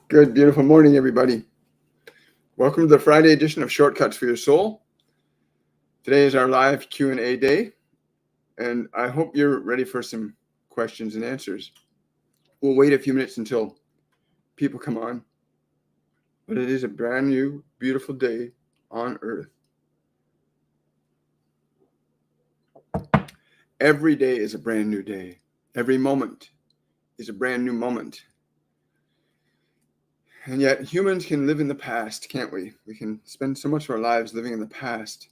Good, beautiful morning, everybody. Welcome to the Friday edition of Shortcuts for Your Soul. Today is our live Q&A day, and I hope you're ready for some questions and answers. We'll wait a few minutes until people come on, but it is a brand new, beautiful day on Earth. Every day is a brand new day. Every moment is a brand new moment. And yet humans can live in the past, can't we? We can spend so much of our lives living in the past.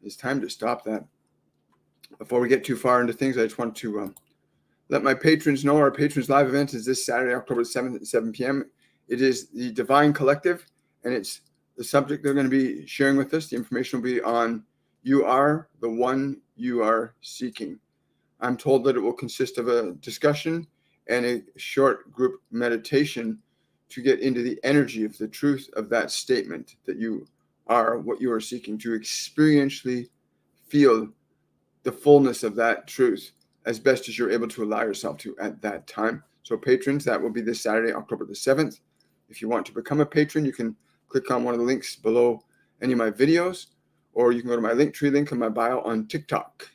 It's time to stop that. Before we get too far into things, I just want to let my patrons know our patrons live event is this Saturday, October 7th at 7 p.m. It is the Divine Collective, and it's the subject they're going to be sharing with us. The information will be on You Are the One You Are Seeking. I'm told that it will consist of a discussion and a short group meditation to get into the energy of the truth of that statement, that you are what you are seeking, to experientially feel the fullness of that truth as best as you're able to allow yourself to at that time. So patrons, that will be this Saturday, October the 7th. If you want to become a patron, you can click on one of the links below any of my videos, or you can go to my Linktree link in my bio on TikTok.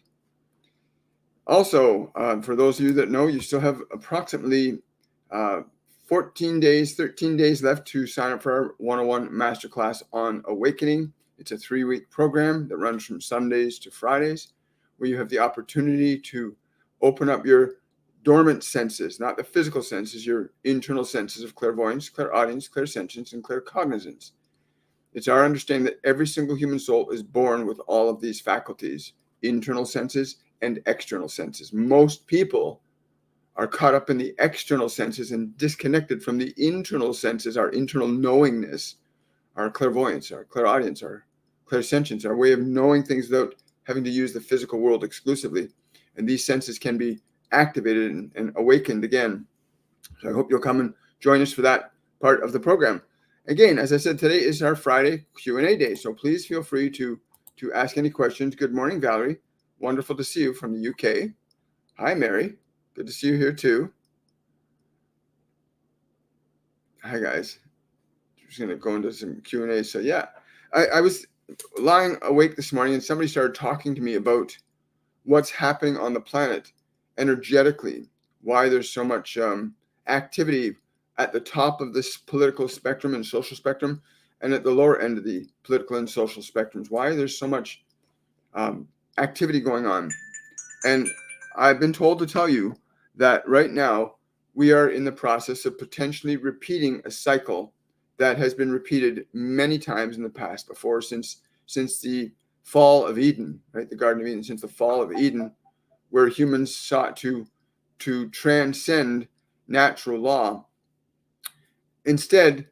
Also, for those of you that know, you still have approximately 13 days left to sign up for our 101 Masterclass on Awakening. It's a 3-week program that runs from Sundays to Fridays, where you have the opportunity to open up your dormant senses, not the physical senses, your internal senses of clairvoyance, clairaudience, clairsentience, and claircognizance. It's our understanding that every single human soul is born with all of these faculties, internal senses and external senses. Most people are caught up in the external senses and disconnected from the internal senses, our internal knowingness, our clairvoyance, our clairaudience, our clairsentience, our way of knowing things without having to use the physical world exclusively. And these senses can be activated and awakened again. So I hope you'll come and join us for that part of the program. Again, as I said, today is our Friday Q&A day, so please feel free to ask any questions. Good morning, Valerie. Wonderful to see you from the UK. Hi, Mary. Good to see you here too. Hi, guys. Just going to go into some Q&A. So yeah, I was lying awake this morning and somebody started talking to me about what's happening on the planet energetically, why there's so much activity at the top of this political spectrum and social spectrum, and at the lower end of the political and social spectrums, why there's so much activity going on. And I've been told to tell you that right now we are in the process of potentially repeating a cycle that has been repeated many times in the past before, since the fall of Eden, right? The Garden of Eden, since the fall of Eden, where humans sought to transcend natural law. Instead,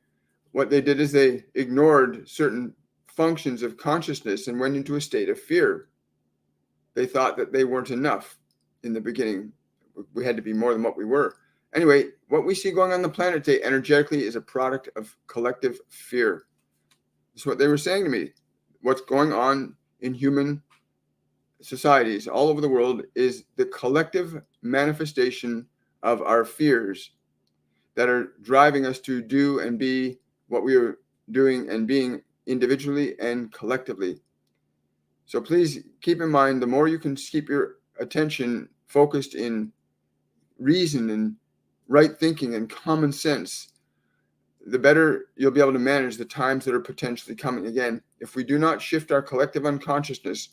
what they did is they ignored certain functions of consciousness and went into a state of fear. They thought that they weren't enough in the beginning. We had to be more than what we were. Anyway, what we see going on the planet today energetically is a product of collective fear. That's what they were saying to me. What's going on in human societies all over the world is the collective manifestation of our fears that are driving us to do and be what we are doing and being individually and collectively. So please keep in mind, the more you can keep your attention focused in reason and right thinking and common sense, the better you'll be able to manage the times that are potentially coming. Again, if we do not shift our collective unconsciousness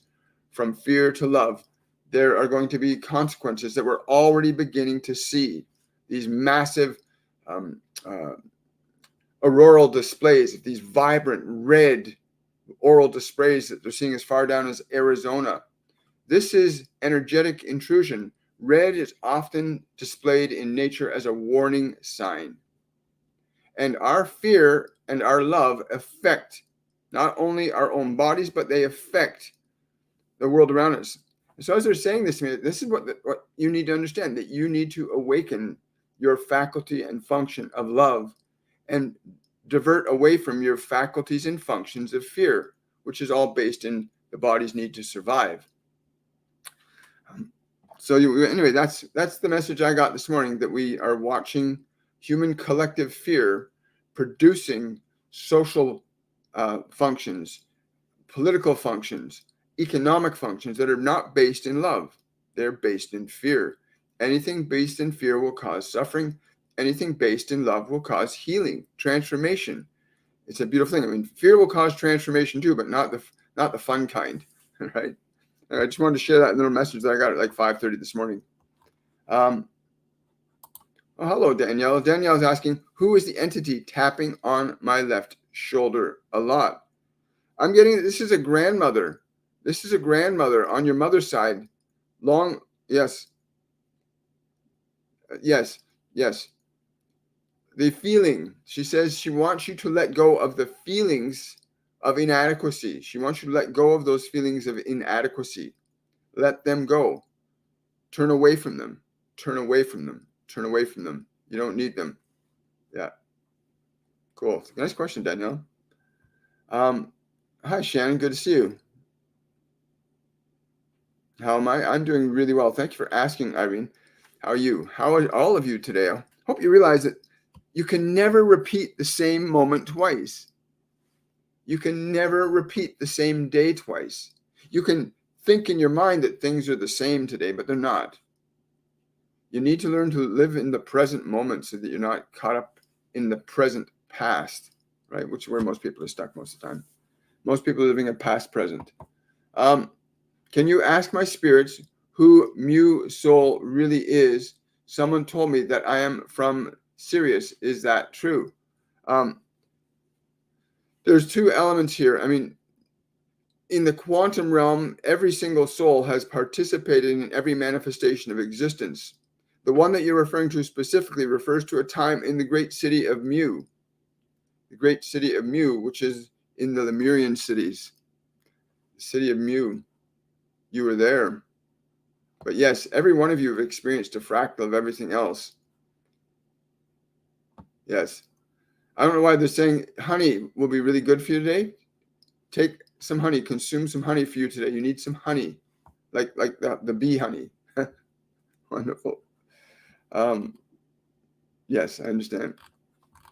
from fear to love, there are going to be consequences that we're already beginning to see. These massive auroral displays, these vibrant red auroral displays that they're seeing as far down as Arizona. This is energetic intrusion. Red is often displayed in nature as a warning sign. And our fear and our love affect not only our own bodies, but they affect the world around us. And so as they're saying this to me, this is what you need to understand, that you need to awaken your faculty and function of love and divert away from your faculties and functions of fear, which is all based in the body's need to survive. So anyway, that's the message I got this morning, that we are watching human collective fear producing social functions, political functions, economic functions that are not based in love. They're based in fear. Anything based in fear will cause suffering. Anything based in love will cause healing, transformation. It's a beautiful thing. I mean, fear will cause transformation too, but not the fun kind, right? I just wanted to share that little message that I got at like 5:30 this morning. Oh, hello, Danielle. Danielle's asking, who is the entity tapping on my left shoulder a lot? I'm getting, this is a grandmother. This is a grandmother on your mother's side. Yes. The feeling. She says she wants you to let go of the feelings of inadequacy. She wants you to let go of those feelings of inadequacy. Let them go. Turn away from them. Turn away from them. Turn away from them. You don't need them. Yeah. Cool. Nice question, Danielle. Hi, Shannon. Good to see you. How am I? I'm doing really well. Thank you for asking, Irene. How are you? How are all of you today? I hope you realize that you can never repeat the same moment twice. You can never repeat the same day twice. You can think in your mind that things are the same today, but they're not. You need to learn to live in the present moment so that you're not caught up in the present past, right? Which is where most people are stuck most of the time. Most people are living in past present. Can you ask my spirits who Mu Soul really is? Someone told me that I am from Sirius. Is that true? There's two elements here. I mean, in the quantum realm, every single soul has participated in every manifestation of existence. The one that you're referring to specifically refers to a time in the great city of Mu. The great city of Mu, which is in the Lemurian cities. The city of Mu. You were there. But yes, every one of you have experienced a fractal of everything else. Yes. I don't know why they're saying honey will be really good for you today. Take some honey, consume some honey for you today. You need some honey, like the bee honey. Wonderful. Yes, I understand.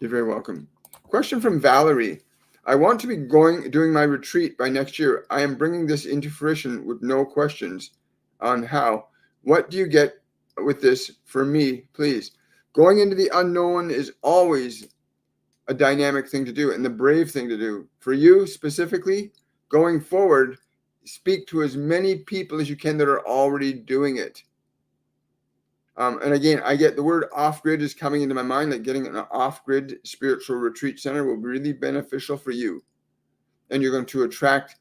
You're very welcome. Question from Valerie. I want to be doing my retreat by next year. I am bringing this into fruition with no questions on how. What do you get with this for me, please? Going into the unknown is always a dynamic thing to do and the brave thing to do. For you specifically, going forward, speak to as many people as you can that are already doing it. And again, I get the word off-grid is coming into my mind, like getting an off-grid spiritual retreat center will be really beneficial for you. And you're going to attract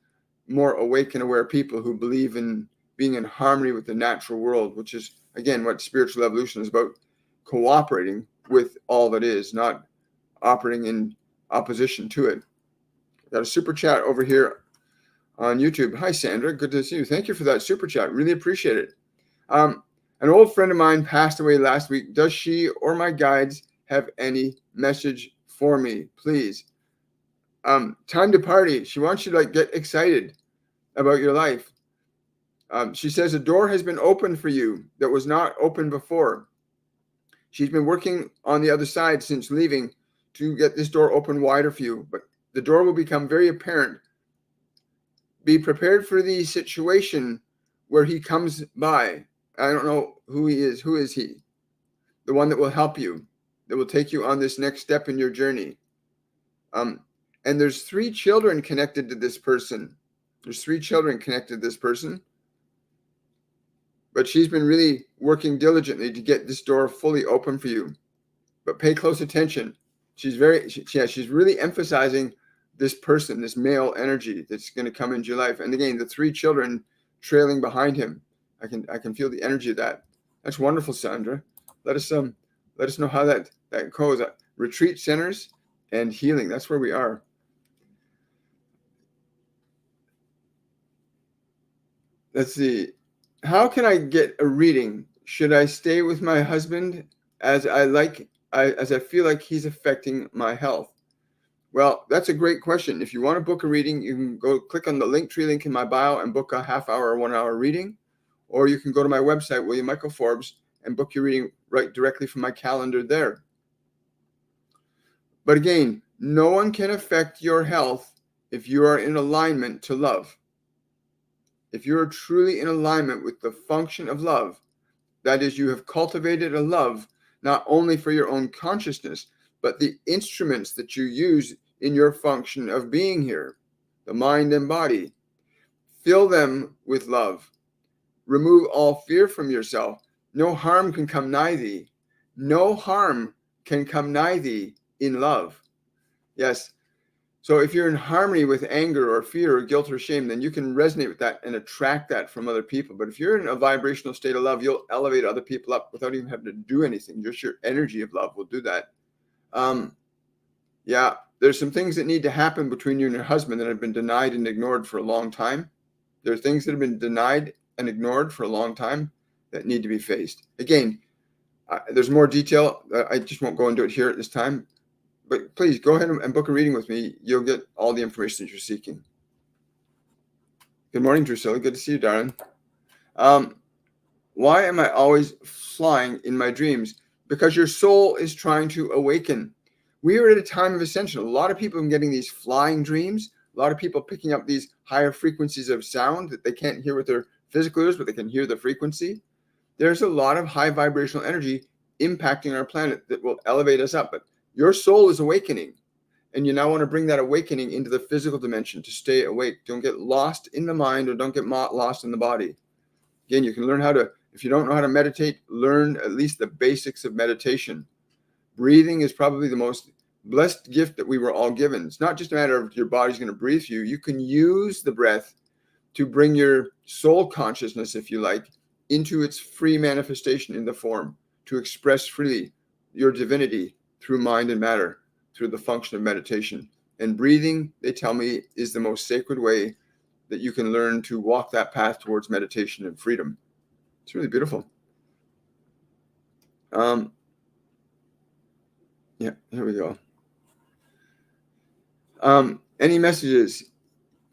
more awake and aware people who believe in being in harmony with the natural world, which is, again, what spiritual evolution is about, cooperating with all that is, not operating in opposition to it. Got a super chat over here on YouTube. Hi, Sandra. Good to see you. Thank you for that super chat. Really appreciate it. An old friend of mine passed away last week. Does she or my guides have any message for me, please? Time to party. She wants you to get excited about your life. She says a door has been opened for you that was not open before. She's been working on the other side since leaving to get this door open wider for you, but the door will become very apparent. Be prepared for the situation where he comes by. I don't know who he is. Who is he? The one that will help you, that will take you on this next step in your journey. And there's 3 children connected to this person. There's 3 children connected to this person. But she's been really working diligently to get this door fully open for you. But pay close attention. She's really emphasizing this person, this male energy that's going to come into your life. And again, the 3 children trailing behind him. I can feel the energy of that. That's wonderful, Sandra. Let us know how that goes. Retreat centers and healing. That's where we are. Let's see. How can I get a reading? Should I stay with my husband as I feel like he's affecting my health? Well, that's a great question. If you want to book a reading, you can go click on the Linktree link in my bio and book a half-hour or 1-hour reading. Or you can go to my website, William Michael Forbes, and book your reading right directly from my calendar there. But again, no one can affect your health if you are in alignment to love. If you are truly in alignment with the function of love, that is, you have cultivated a love not only for your own consciousness, but the instruments that you use in your function of being here, the mind and body. Fill them with love. Remove all fear from yourself. No harm can come nigh thee. No harm can come nigh thee in love. Yes. So if you're in harmony with anger or fear or guilt or shame, then you can resonate with that and attract that from other people. But if you're in a vibrational state of love, you'll elevate other people up without even having to do anything. Just your energy of love will do that. Yeah, there's some things that need to happen between you and your husband that have been denied and ignored for a long time. There are things that have been denied and ignored for a long time that need to be faced. Again, there's more detail. I just won't go into it here at this time. But please go ahead and book a reading with me. You'll get all the information that you're seeking. Good morning, Drusilla. Good to see you, darling. Why am I always flying in my dreams? Because your soul is trying to awaken. We are at a time of ascension. A lot of people are getting these flying dreams. A lot of people picking up these higher frequencies of sound that they can't hear with their physical ears, but they can hear the frequency. There's a lot of high vibrational energy impacting our planet that will elevate us up. But your soul is awakening, and you now want to bring that awakening into the physical dimension to stay awake. Don't get lost in the mind, or don't get lost in the body. Again, you can learn how to, if you don't know how to meditate, learn at least the basics of meditation. Breathing is probably the most blessed gift that we were all given. It's not just a matter of your body's going to breathe for you. You can use the breath to bring your soul consciousness, if you like, into its free manifestation in the form, to express freely your divinity through mind and matter, through the function of meditation. And breathing, they tell me, is the most sacred way that you can learn to walk that path towards meditation and freedom. It's really beautiful. Yeah, here we go. Any messages?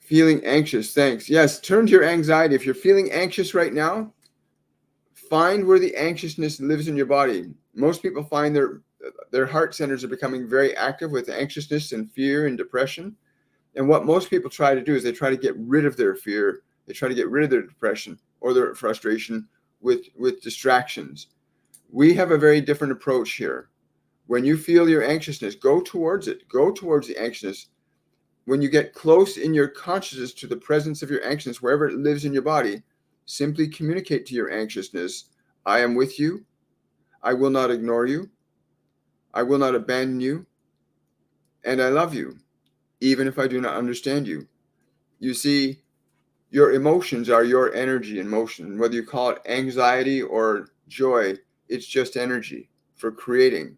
Feeling anxious, thanks. Yes, turn to your anxiety. If you're feeling anxious right now, find where the anxiousness lives in your body. Most people find their heart centers are becoming very active with anxiousness and fear and depression. And what most people try to do is they try to get rid of their fear. They try to get rid of their depression or their frustration with distractions. We have a very different approach here. When you feel your anxiousness, go towards it. Go towards the anxiousness. When you get close in your consciousness to the presence of your anxiousness, wherever it lives in your body, simply communicate to your anxiousness, I am with you. I will not ignore you. I will not abandon you. And I love you, even if I do not understand you. You see, your emotions are your energy in motion. Whether you call it anxiety or joy, it's just energy for creating.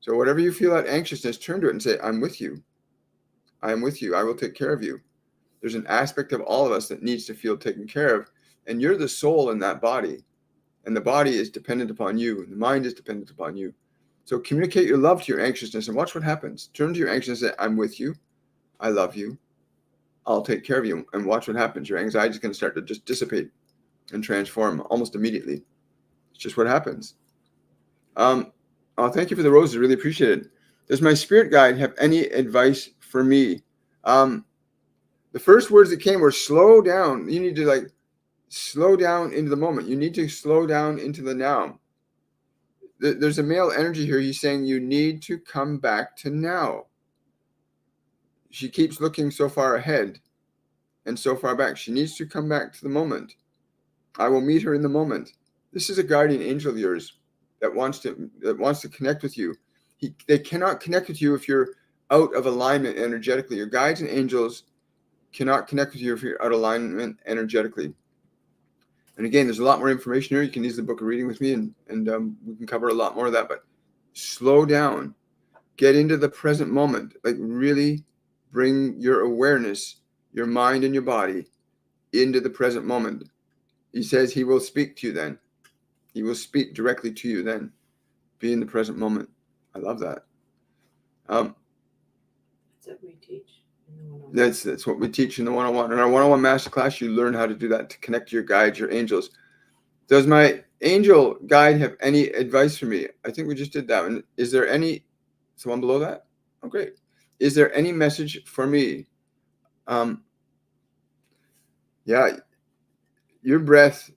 So whatever you feel that anxiousness, turn to it and say, I'm with you. I am with you. I will take care of you. There's an aspect of all of us that needs to feel taken care of. And you're the soul in that body. And the body is dependent upon you. And the mind is dependent upon you. So communicate your love to your anxiousness and watch what happens. Turn to your anxiousness and say, I'm with you. I love you. I'll take care of you. And watch what happens. Your anxiety is going to start to just dissipate and transform almost immediately. It's just what happens. Thank you for the roses. Really appreciate it. Does my spirit guide have any advice for me? The first words that came were slow down. You need to slow down into the moment. You need to slow down into the now. There's a male energy here. He's saying you need to come back to now. She keeps looking so far ahead and so far back. She needs to come back to the moment. I will meet her in the moment. This is a guardian angel of yours that wants to connect with you. They cannot connect with you if you're out of alignment energetically. Your guides and angels cannot connect with you if you're out of alignment energetically. And again, there's a lot more information here. You can easily book a reading with me, and we can cover a lot more of that. But slow down, get into the present moment. Like really bring your awareness, your mind and your body into the present moment. He says he will speak to you then. He will speak directly to you then. Be in the present moment. I love that. That's what we teach in the 101. That's what we teach in the 101. In our 101 masterclass, you learn how to do that, to connect to your guides, your angels. Does my angel guide have any advice for me? I think we just did that one. Is there any So one below that? Oh, great. Is there any message for me? Yeah, your breath,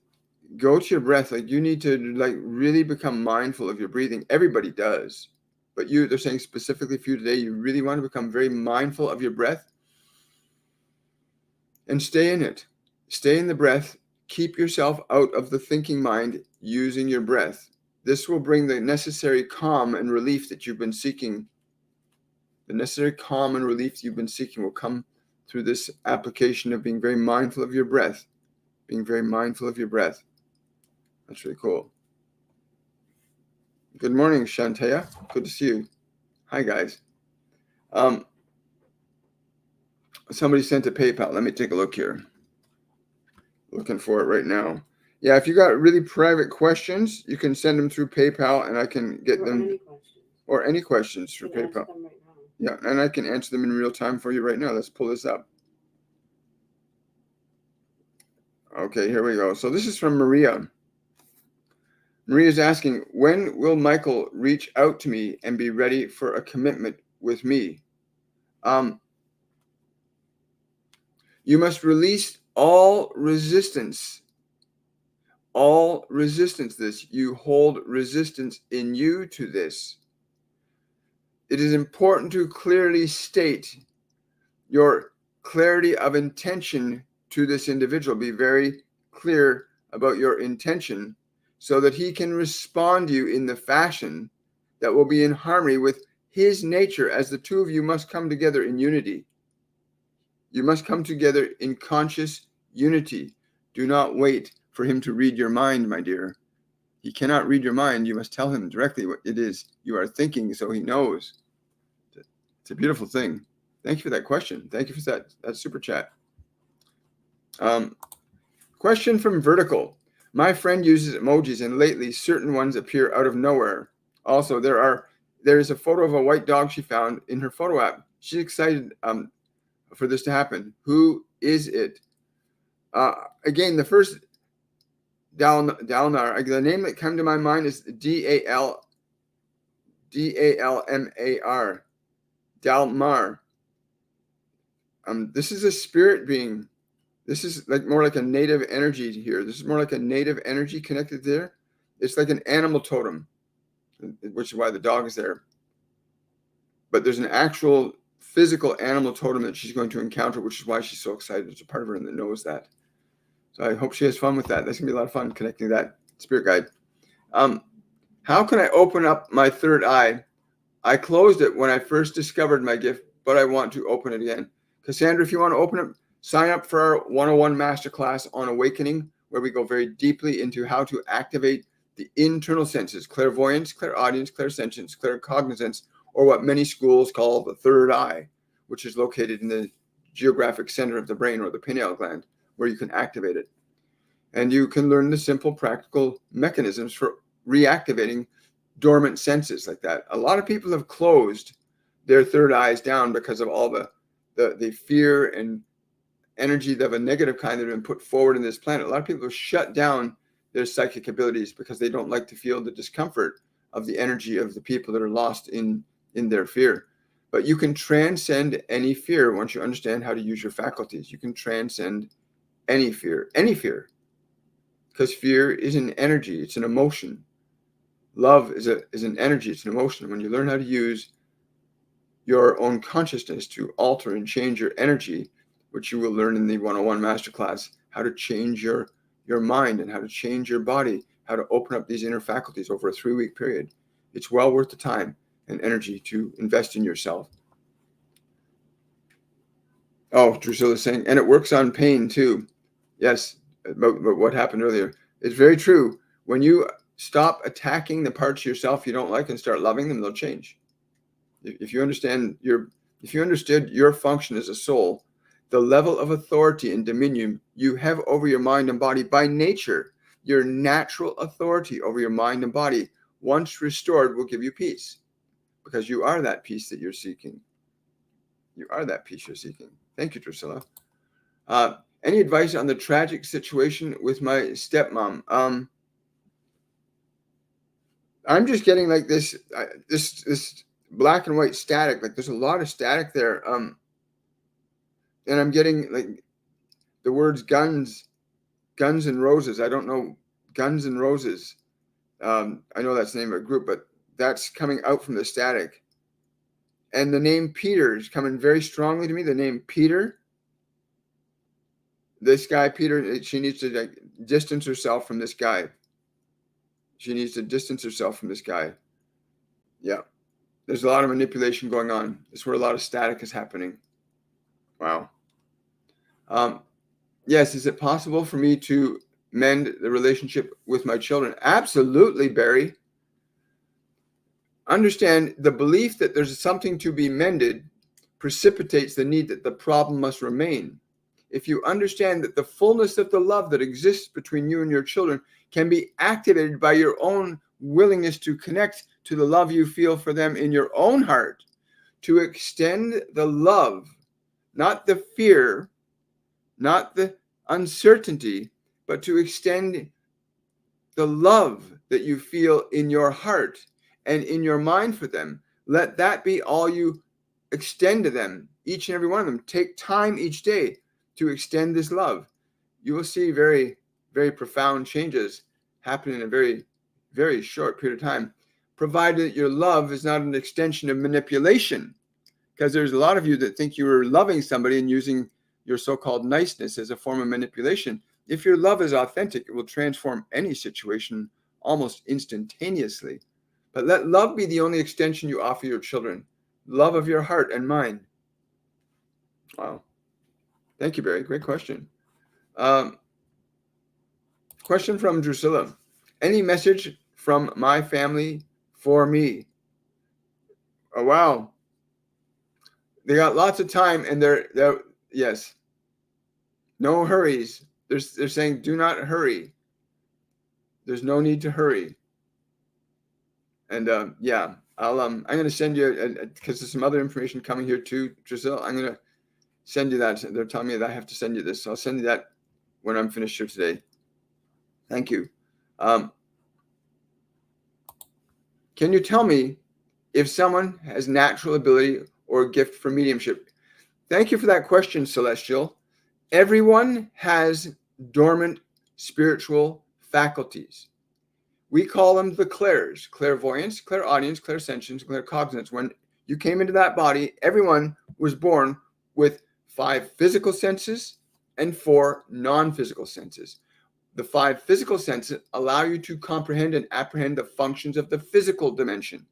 go to your breath. Like you need to like really become mindful of your breathing. Everybody does. But they're saying specifically for you today, you really want to become very mindful of your breath and stay in it. Stay in the breath. Keep yourself out of the thinking mind using your breath. This will bring the necessary calm and relief that you've been seeking. The necessary calm and relief you've been seeking will come through this application of being very mindful of your breath. Being very mindful of your breath. That's really cool. Good morning, Shantea. Good to see you. Hi, guys. Somebody sent a PayPal. Let me take a look here. Looking for it right now. Yeah, if you got really private questions, you can send them through PayPal, and I can get them. Or any questions through PayPal. Right now. Yeah, and I can answer them in real time for you right now. Let's pull this up. Okay, here we go. So this is from Maria. Maria's asking, when will Michael reach out to me and be ready for a commitment with me? You must release all resistance. All resistance to this. You hold resistance in you to this. It is important to clearly state your clarity of intention to this individual. Be very clear about your intention so that he can respond to you in the fashion that will be in harmony with his nature, as the two of you must come together in unity. You must come together in conscious unity. Do not wait for him to read your mind, my dear. He cannot read your mind. You must tell him directly what it is you are thinking so he knows. It's a beautiful thing. Thank you for that question. Thank you for that super chat. Question from Vertical. My friend uses emojis, and lately certain ones appear out of nowhere. Also, there is a photo of a white dog she found in her photo app. She's excited for this to happen. Who is it? Again, the first Dalnar. The name that came to my mind is Dalmar. Dalmar. This is a spirit being. This is more like a native energy here. This is more like a native energy connected there. It's like an animal totem, which is why the dog is there. But there's an actual physical animal totem that she's going to encounter, which is why she's so excited. There's a part of her that knows that. So I hope she has fun with that. That's going to be a lot of fun connecting that spirit guide. How can I open up my third eye? I closed it when I first discovered my gift, but I want to open it again. Cassandra, if you want to open it, sign up for our 101 Masterclass on Awakening, where we go very deeply into how to activate the internal senses, clairvoyance, clairaudience, clairsentience, claircognizance, or what many schools call the third eye, which is located in the geographic center of the brain, or the pineal gland, where you can activate it. And you can learn the simple practical mechanisms for reactivating dormant senses like that. A lot of people have closed their third eyes down because of all the fear and energy of a negative kind that have been put forward in this planet. A lot of people have shut down their psychic abilities because they don't like to feel the discomfort of the energy of the people that are lost in their fear. But you can transcend any fear once you understand how to use your faculties. You can transcend any fear, because fear is an energy. It's an emotion. Love is an energy. It's an emotion. When you learn how to use your own consciousness to alter and change your energy, which you will learn in the 101 Masterclass, how to change your mind and how to change your body, how to open up these inner faculties over a 3-week period. It's well worth the time and energy to invest in yourself. Oh, Drusilla's saying, and it works on pain too. Yes, about what happened earlier. It's very true. When you stop attacking the parts of yourself you don't like and start loving them, they'll change. If you understood your function as a soul, the level of authority and dominion you have over your mind and body by nature, your natural authority over your mind and body, once restored, will give you peace, because you are that peace that you're seeking. You are that peace you're seeking. Thank you, Drusilla. Any advice on the tragic situation with my stepmom? I'm just getting like this black and white static. Like there's a lot of static there. And I'm getting like the words guns and roses. I don't know, Guns and Roses. I know that's the name of a group, but that's coming out from the static. And the name Peter is coming very strongly to me. The name Peter. This guy, Peter, she needs to like distance herself from this guy. She needs to distance herself from this guy. Yeah. There's a lot of manipulation going on. This is where a lot of static is happening. Wow. Yes, is it possible for me to mend the relationship with my children? Absolutely, Barry. Understand the belief that there's something to be mended precipitates the need that the problem must remain. If you understand that the fullness of the love that exists between you and your children can be activated by your own willingness to connect to the love you feel for them in your own heart, to extend the love, not the fear, not the uncertainty, but to extend the love that you feel in your heart and in your mind for them. Let that be all you extend to them, each and every one of them. Take time each day to extend this love. You will see very, very profound changes happen in a very, very short period of time, provided that your love is not an extension of manipulation. Because there's a lot of you that think you are loving somebody and using your so-called niceness as a form of manipulation. If your love is authentic, it will transform any situation almost instantaneously. But let love be the only extension you offer your children. Love of your heart and mind. Wow. Thank you, Barry. Great question. Question from Drusilla. Any message from my family for me? Oh, wow. They got lots of time, and they're yes. No hurries. They're saying do not hurry. There's no need to hurry. And yeah, I'm going to send you because there's some other information coming here too, Drusilla. I'm going to send you that. They're telling me that I have to send you this, so I'll send you that when I'm finished here today. Thank you. Can you tell me if someone has natural ability or a gift for mediumship? Thank you for that question, Celestial. Everyone has dormant spiritual faculties. We call them the clairs: clairvoyance, clairaudience, clairsentience, claircognizance. When you came into that body, everyone was born with 5 physical senses and 4 non-physical senses. The 5 physical senses allow you to comprehend and apprehend the functions of the physical dimension.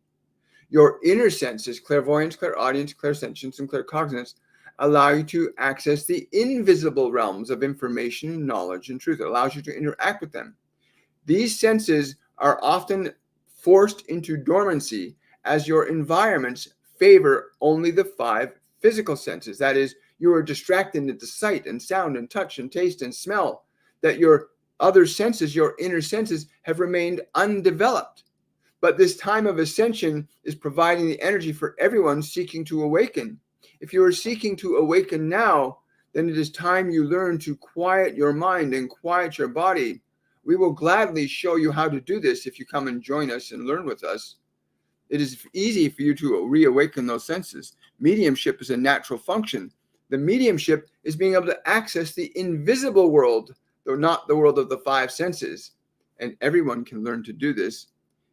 Your inner senses, clairvoyance, clairaudience, clairsentience, and claircognizance, allow you to access the invisible realms of information, knowledge, and truth. It allows you to interact with them. These senses are often forced into dormancy as your environments favor only the 5 physical senses. That is, you are distracted into sight and sound and touch and taste and smell, that your other senses, your inner senses, have remained undeveloped. But this time of ascension is providing the energy for everyone seeking to awaken. If you are seeking to awaken now, then it is time you learn to quiet your mind and quiet your body. We will gladly show you how to do this if you come and join us and learn with us. It is easy for you to reawaken those senses. Mediumship is a natural function. The mediumship is being able to access the invisible world, though not the world of the 5 senses. And everyone can learn to do this.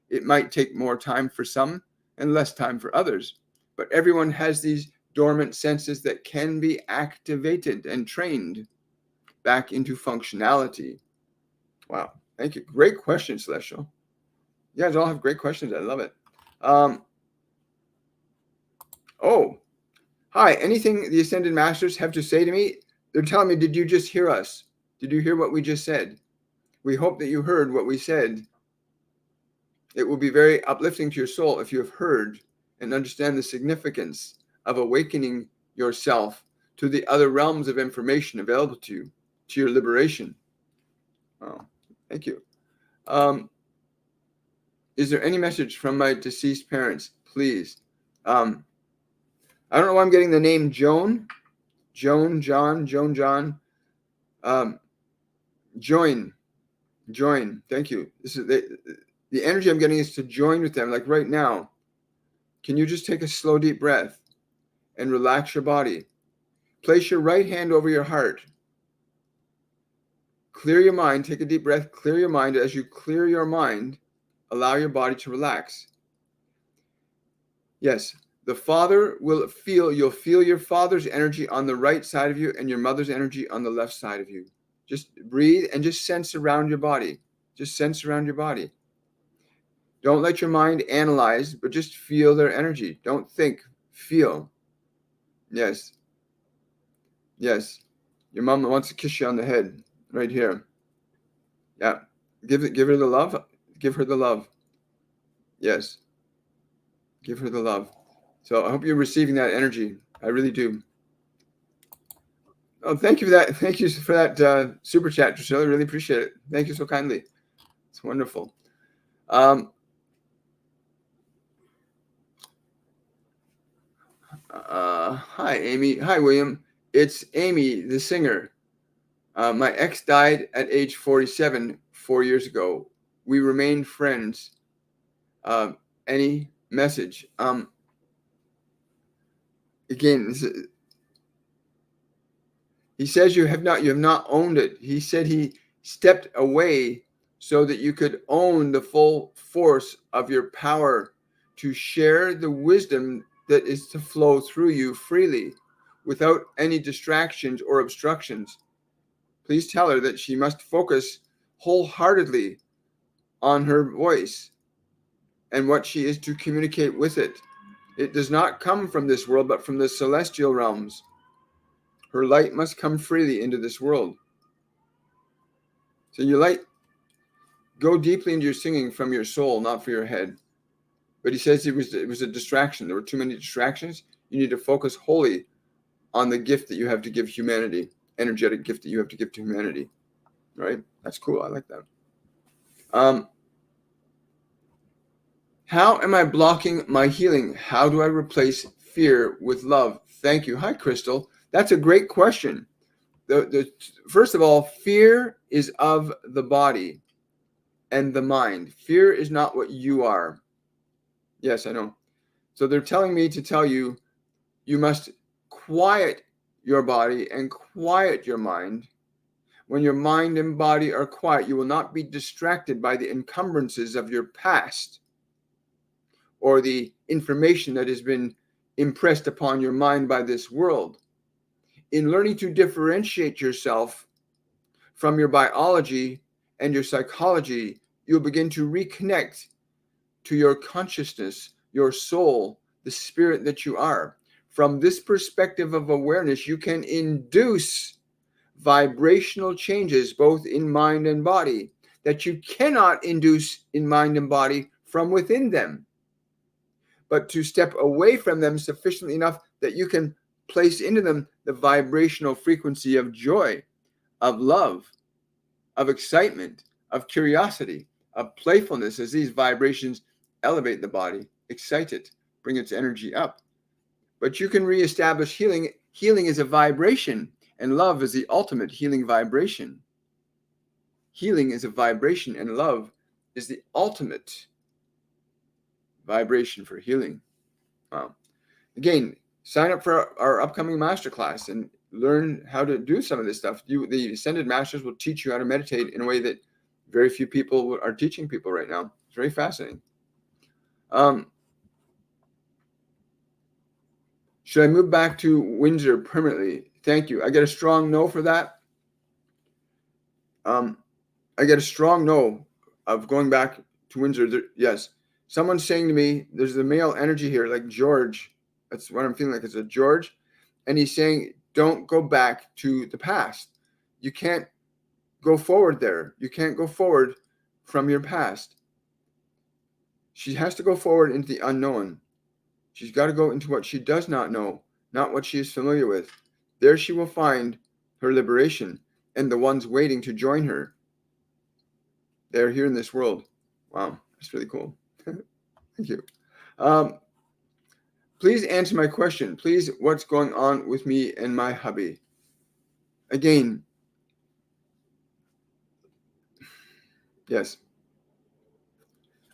It might take more time for some and less time for others, but everyone has these dormant senses that can be activated and trained back into functionality. Wow. Thank you. Great question, Celestial. You guys all have great questions. I love it. Oh, hi. Anything the Ascended Masters have to say to me? They're telling me, did you just hear us? Did you hear what we just said? We hope that you heard what we said. It will be very uplifting to your soul if you have heard and understand the significance of awakening yourself to the other realms of information available to you, to your liberation. Oh, thank you. Is there any message from my deceased parents, please? I don't know why I'm getting the name Joan, John. Join. Thank you. This is the energy I'm getting is to join with them, like right now. Can you just take a slow, deep breath and relax your body? Place your right hand over your heart. Clear your mind. Take a deep breath. Clear your mind. As you clear your mind, allow your body to relax. Yes, the Father will feel, you'll feel your Father's energy on the right side of you and your mother's energy on the left side of you. Just breathe and just sense around your body. Just sense around your body. Don't let your mind analyze, but just feel their energy. Don't think, feel. Yes. Yes. Your mom wants to kiss you on the head right here. Yeah. Give her the love. Give her the love. Yes. Give her the love. So I hope you're receiving that energy. I really do. Oh, thank you for that. Thank you for that super chat, Drusilla. I really appreciate it. Thank you so kindly. It's wonderful. Hi, Amy. Hi, William. It's Amy, the singer. My ex died at age 47 4 years ago. We remained friends. Any message? Again, he says you have not owned it. He said he stepped away so that you could own the full force of your power to share the wisdom that is to flow through you freely without any distractions or obstructions. Please tell her that she must focus wholeheartedly on her voice and what she is to communicate with it. It does not come from this world, but from the celestial realms. Her light must come freely into this world. So your light, go deeply into your singing from your soul, not for your head. But he says it was a distraction. There were too many distractions. You need to focus wholly on the gift that you have to give humanity, energetic gift that you have to give to humanity. Right? That's cool. I like that. How am I blocking my healing? How do I replace fear with love? Thank you. Hi, Crystal. That's a great question. First of all, fear is of the body and the mind. Fear is not what you are. Yes, I know. So they're telling me to tell you, you must quiet your body and quiet your mind. When your mind and body are quiet, you will not be distracted by the encumbrances of your past or the information that has been impressed upon your mind by this world. In learning to differentiate yourself from your biology and your psychology, you'll begin to reconnect to your consciousness, your soul, the spirit that you are. From this perspective of awareness, you can induce vibrational changes both in mind and body that you cannot induce in mind and body from within them, but to step away from them sufficiently enough that you can place into them the vibrational frequency of joy, of love, of excitement, of curiosity, of playfulness, as these vibrations elevate the body, excite it, bring its energy up. But you can reestablish healing. Healing is a vibration, and love is the ultimate healing vibration. Healing is a vibration, and love is the ultimate vibration for healing. Wow. Again, sign up for our upcoming masterclass and learn how to do some of this stuff. The Ascended Masters will teach you how to meditate in a way that very few people are teaching people right now. It's very fascinating. Should I move back to Windsor permanently? Thank you. I get a strong no for that. I get a strong no of going back to Windsor. Yes. Someone's saying to me, there's the male energy here, like George. That's what I'm feeling like. It's a George. And he's saying, don't go back to the past. You can't go forward there. You can't go forward from your past. She has to go forward into the unknown. She's got to go into what she does not know, not what she is familiar with. There she will find her liberation and the ones waiting to join her. They're here in this world. Wow, that's really cool. Thank you. Please answer my question. Please, what's going on with me and my hubby? Again, yes.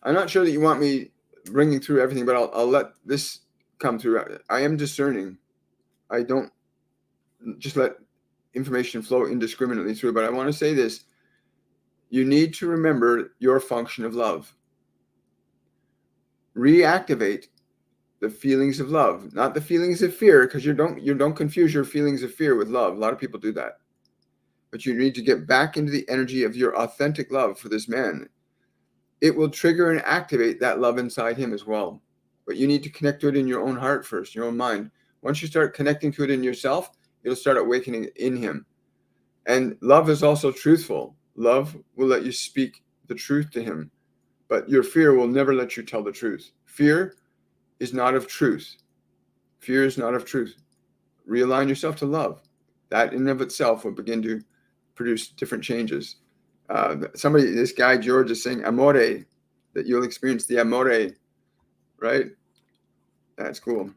I'm not sure that you want me bringing through everything, but I'll let this come through. I am discerning. I don't just let information flow indiscriminately through, but I want to say this. You need to remember your function of love. Reactivate the feelings of love, not the feelings of fear, because you don't confuse your feelings of fear with love. A lot of people do that. But you need to get back into the energy of your authentic love for this man. It will trigger and activate that love inside him as well. But you need to connect to it in your own heart first, your own mind. Once you start connecting to it in yourself, it'll start awakening in him. And love is also truthful. Love will let you speak the truth to him. But your fear will never let you tell the truth. Fear is not of truth. Fear is not of truth. Realign yourself to love. That in and of itself will begin to produce different changes. This guy George is saying amore, that you'll experience the amore, right? That's cool.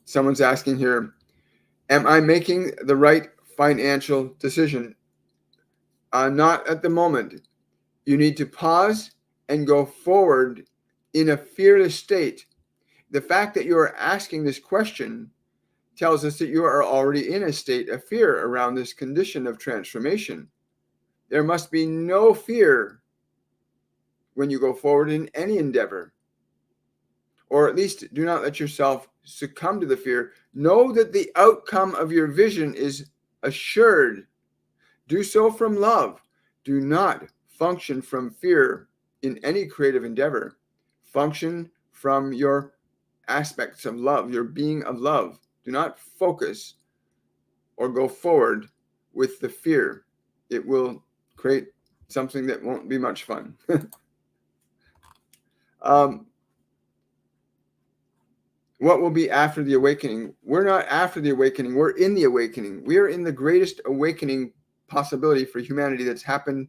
Someone's asking here, am I making the right financial decision? Not at the moment. You need to pause and go forward in a fearless state. The fact that you are asking this question tells us that you are already in a state of fear around this condition of transformation. There must be no fear when you go forward in any endeavor, or at least do not let yourself succumb to the fear. Know that the outcome of your vision is assured. Do so from love. Do not function from fear in any creative endeavor. Function from your aspects of love, your being of love. Do not focus or go forward with the fear. It will create something that won't be much fun. What will be after the awakening? We're not after the awakening. We're in the awakening. We are in the greatest awakening possibility for humanity that's happened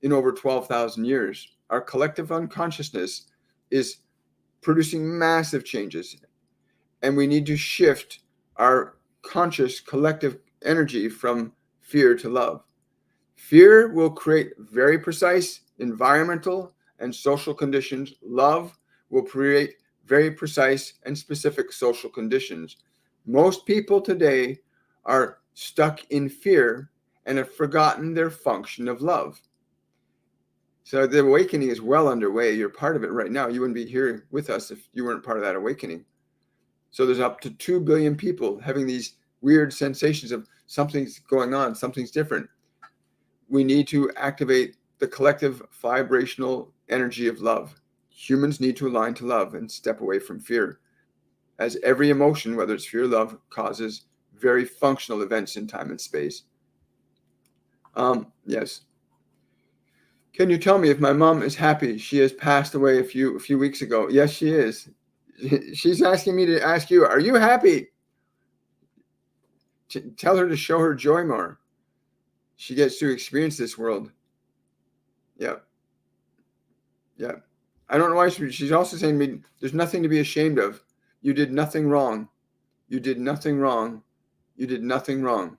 in over 12,000 years. Our collective unconsciousness is producing massive changes, and we need to shift our conscious collective energy from fear to love. Fear will create very precise environmental and social conditions. Love will create very precise and specific social conditions. Most people today are stuck in fear and have forgotten their function of love. So the awakening is well underway. You're part of it right now. You wouldn't be here with us if you weren't part of that awakening. So there's up to 2 billion people having these weird sensations of something's going on, something's different. We need to activate the collective vibrational energy of love. Humans need to align to love and step away from fear, as every emotion, whether it's fear or love, causes very functional events in time and space. Yes. Can you tell me if my mom is happy? She has passed away a few weeks ago. Yes, she is. She's asking me to ask you, are you happy? Tell her to show her joy more. She gets to experience this world. Yeah. Yeah. I don't know why she's also saying to me, there's nothing to be ashamed of. You did nothing wrong. You did nothing wrong. You did nothing wrong.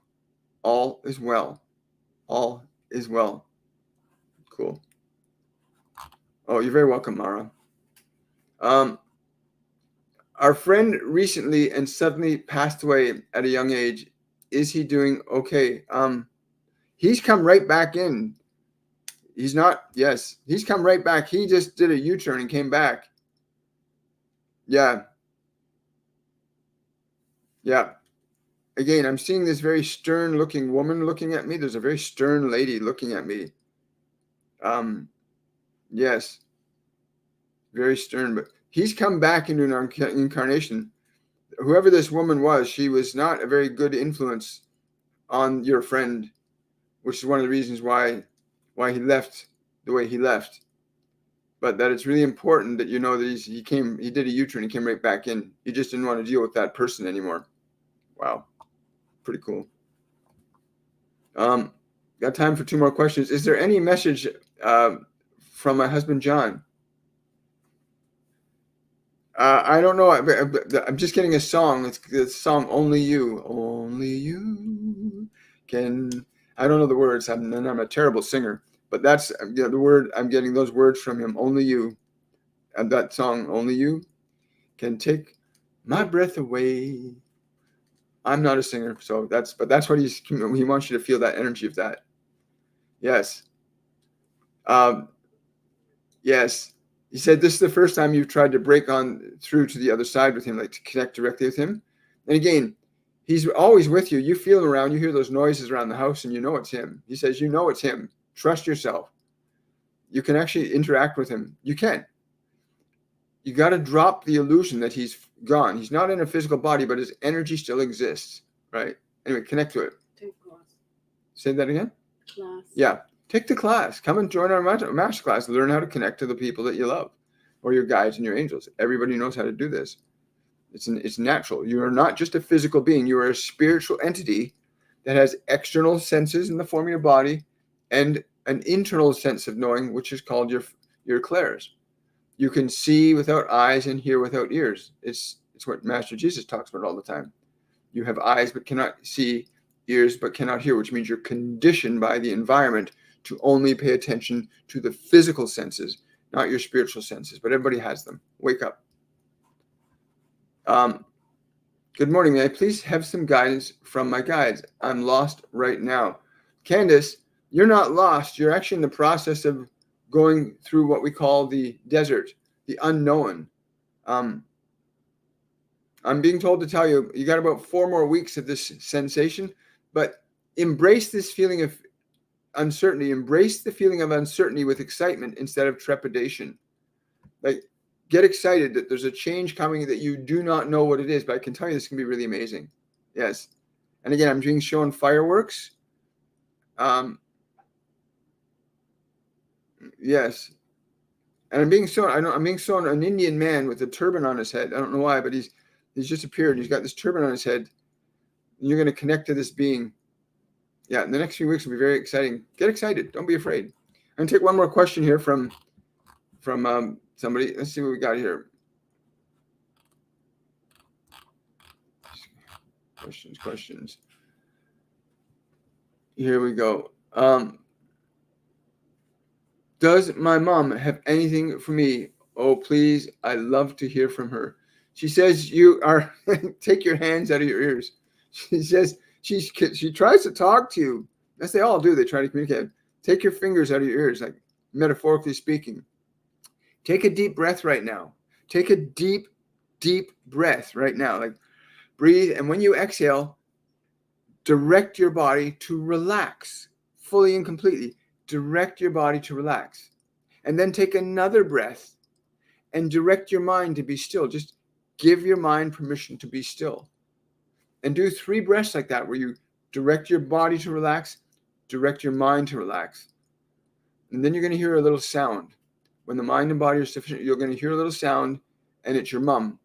All is well. All is well. Cool. Oh, you're very welcome, Mara. Our friend recently and suddenly passed away at a young age. Is he doing okay? He's come right back in. He's come right back. He just did a U-turn and came back. Yeah. Again, I'm seeing this very stern looking woman looking at me. There's a very stern lady looking at me. Yes. Very stern, but he's come back into an incarnation. Whoever this woman was, she was not a very good influence on your friend, which is one of the reasons why he left the way he left. But that it's really important that you know that he did a U-turn, he came right back in. He just didn't want to deal with that person anymore. Wow. Pretty cool. Got time for 2 more questions. Is there any message from my husband, John? I don't know. I'm just getting a song. It's the song "Only You." Only you can. I don't know the words. I'm a terrible singer, but that's the word. I'm getting those words from him. Only you. And that song, Only You, can take my breath away. I'm not a singer, so that's what he wants you to feel, that energy of that. Yes. Yes. He said this is the first time you've tried to break on through to the other side with him, like to connect directly with him. And again, he's always with you. You feel him around. You hear those noises around the house and you know it's him. He says, you know it's him. Trust yourself. You can actually interact with him. You can. You got to drop the illusion that he's gone. He's not in a physical body, but his energy still exists, right? Anyway, connect to it. Take class. Say that again? Class. Yeah. Take the class. Come and join our masterclass. Learn how to connect to the people that you love, or your guides and your angels. Everybody knows how to do this. It's natural. You are not just a physical being. You are a spiritual entity that has external senses in the form of your body and an internal sense of knowing, which is called your clairs. You can see without eyes and hear without ears. It's what Master Jesus talks about all the time. You have eyes but cannot see, ears but cannot hear, which means you're conditioned by the environment to only pay attention to the physical senses, not your spiritual senses. But everybody has them. Wake up. Good morning. May I please have some guidance from my guides? I'm lost right now. Candace, you're not lost. You're actually in the process of going through what we call the desert, the unknown. I'm being told to tell you, you got about 4 more weeks of this sensation, but embrace this feeling of uncertainty. Embrace the feeling of uncertainty with excitement instead of trepidation. Like, get excited that there's a change coming that you do not know what it is, but I can tell you this can be really amazing. Yes. And again, I'm being shown fireworks. Yes. And I'm being shown an Indian man with a turban on his head. I don't know why, but he's just appeared. He's got this turban on his head. And you're going to connect to this being. Yeah, the next few weeks will be very exciting. Get excited. Don't be afraid. I'm going to take one more question here from somebody. Let's see what we got here. Questions. Here we go. Does my mom have anything for me? Oh, please. I love to hear from her. She says you are, take your hands out of your ears. She says she tries to talk to you. As they all do. They try to communicate. Take your fingers out of your ears, like metaphorically speaking. Take a deep breath right now. Take a deep, deep breath right now. Like, breathe. And when you exhale, direct your body to relax fully and completely. Direct your body to relax. And then take another breath and direct your mind to be still. Just give your mind permission to be still. And do 3 breaths like that, where you direct your body to relax, direct your mind to relax. And then you're going to hear a little sound. When the mind and body are sufficient, you're going to hear a little sound, and it's your mom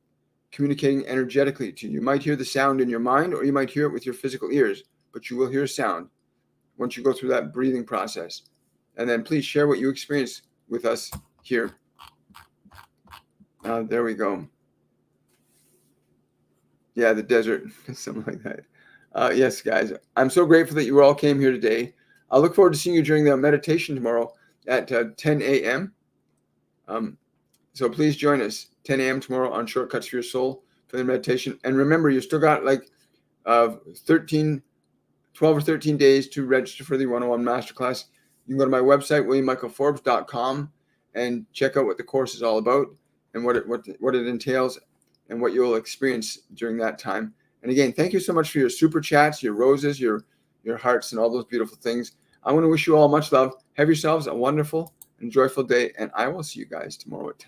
communicating energetically to you. You might hear the sound in your mind, or you might hear it with your physical ears, but you will hear sound once you go through that breathing process. And then please share what you experience with us here. There we go. Yeah, the desert, something like that. Yes, guys, I'm so grateful that you all came here today. I look forward to seeing you during the meditation tomorrow at 10 a.m. So please join us 10 a.m. tomorrow on Shortcuts for Your Soul for the meditation. And remember, you still got like 12 or 13 days to register for the 101 Masterclass. You can go to my website, williammichaelforbes.com, and check out what the course is all about and what it entails and what you'll experience during that time. And again, thank you so much for your super chats, your roses, your hearts, and all those beautiful things. I want to wish you all much love. Have yourselves a wonderful and joyful day, and I will see you guys tomorrow at 10.